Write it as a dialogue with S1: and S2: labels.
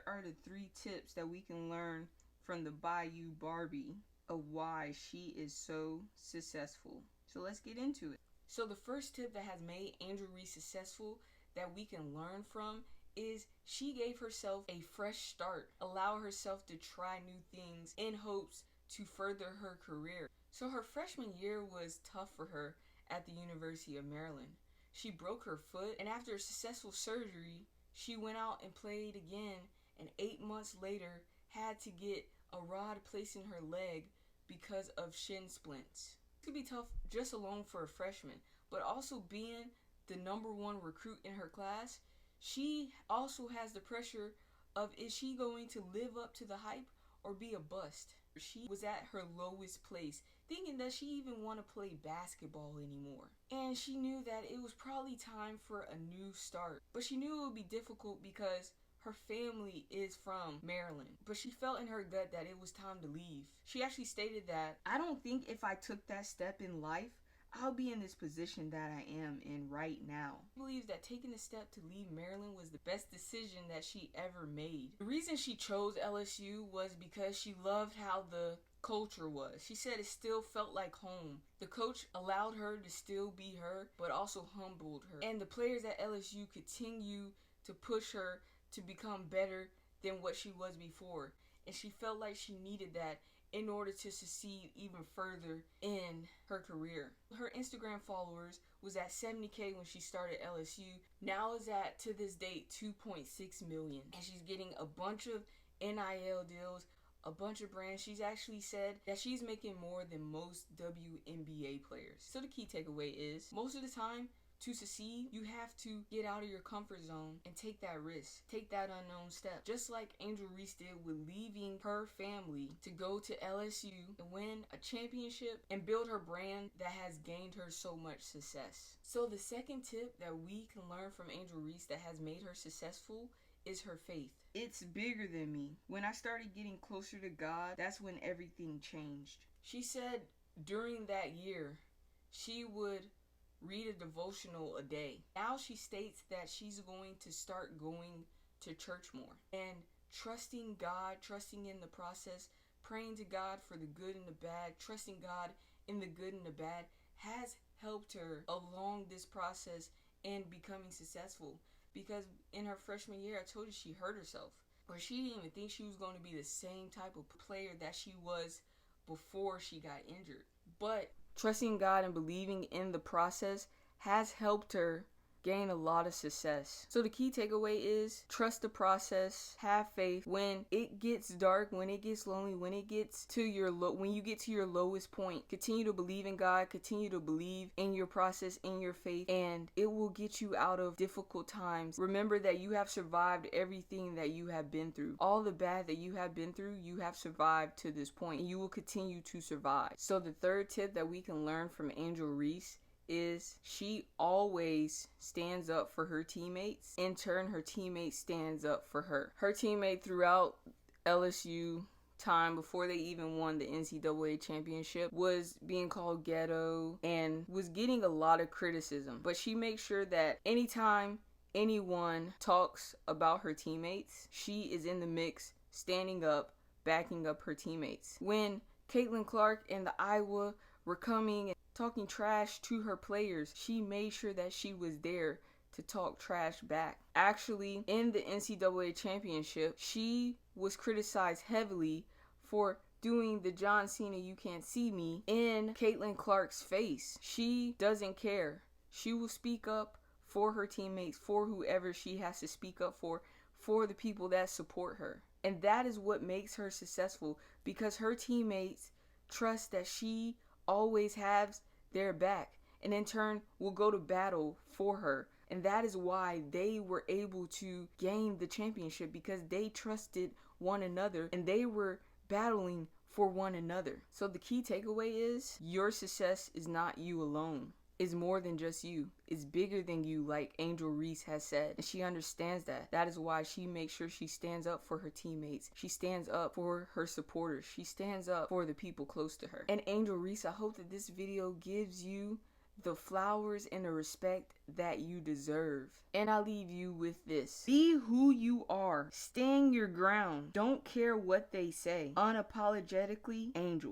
S1: Here are the 3 tips that we can learn from the Bayou Barbie of why she is so successful. So let's get into it. So the first tip that has made Angel Reese successful that we can learn from is she gave herself a fresh start, allow herself to try new things in hopes to further her career. So her freshman year was tough for her at the University of Maryland. She broke her foot, and after a successful surgery, she went out and played again, and 8 months later had to get a rod placed in her leg because of shin splints. It could be tough just alone for a freshman, but also being the #1 recruit in her class, she also has the pressure of, is she going to live up to the hype or be a bust? She was at her lowest place, thinking that she even want to play basketball anymore. And she knew that it was probably time for a new start. But she knew it would be difficult because her family is from Maryland. But she felt in her gut that it was time to leave. She actually stated that, "I don't think if I took that step in life, I'll be in this position that I am in right now." She believes that taking the step to leave Maryland was the best decision that she ever made. The reason she chose LSU was because she loved how the culture was. She said it still felt like home. The coach allowed her to still be her, but also humbled her. And the players at LSU continue to push her to become better than what she was before. And she felt like she needed that in order to succeed even further in her career. Her Instagram followers was at 70K when she started LSU. Now is at, to this date, 2.6 million. And she's getting a bunch of NIL deals, a bunch of brands. She's actually said that she's making more than most WNBA players. So the key takeaway is, most of the time, to succeed, you have to get out of your comfort zone and take that risk. Take that unknown step. Just like Angel Reese did with leaving her family to go to LSU and win a championship and build her brand that has gained her so much success. So the second tip that we can learn from Angel Reese that has made her successful is her faith. It's bigger than me. When I started getting closer to God, that's when everything changed. She said during that year, she would read a devotional a day. Now she states that she's going to start going to church more and trusting God, trusting in the process, praying to God for the good and the bad, trusting God in the good and the bad has helped her along this process and becoming successful. Because in her freshman year, I told you she hurt herself, or she didn't even think she was going to be the same type of player that she was before she got injured. But trusting God and believing in the process has helped her gain a lot of success. So the key takeaway is trust the process, have faith. When it gets dark, when it gets lonely, when it gets to your when you get to your lowest point, continue to believe in God, continue to believe in your process, in your faith, and it will get you out of difficult times. Remember that you have survived everything that you have been through. All the bad that you have been through, you have survived to this point, and you will continue to survive. So the third tip that we can learn from Angel Reese is she always stands up for her teammates. In turn, her teammate stands up for her. Her teammate throughout LSU time, before they even won the NCAA championship, was being called ghetto and was getting a lot of criticism. But she makes sure that anytime anyone talks about her teammates, she is in the mix, standing up, backing up her teammates. When Caitlin Clark and the Iowa were coming and talking trash to her players, she made sure that she was there to talk trash back. Actually, in the NCAA championship, she was criticized heavily for doing the John Cena "you can't see me" in Caitlin Clark's face. She doesn't care. She will speak up for her teammates, for whoever she has to speak up for the people that support her. And that is what makes her successful, because her teammates trust that she always has their back, and in turn will go to battle for her. And that is why they were able to gain the championship, because they trusted one another and they were battling for one another. So the key takeaway is your success is not you alone. It's more than just you. It's bigger than you, like Angel Reese has said. And she understands that. That is why she makes sure she stands up for her teammates. She stands up for her supporters. She stands up for the people close to her. And Angel Reese, I hope that this video gives you the flowers and the respect that you deserve. And I leave you with this. Be who you are. Stand your ground. Don't care what they say. Unapologetically Angel.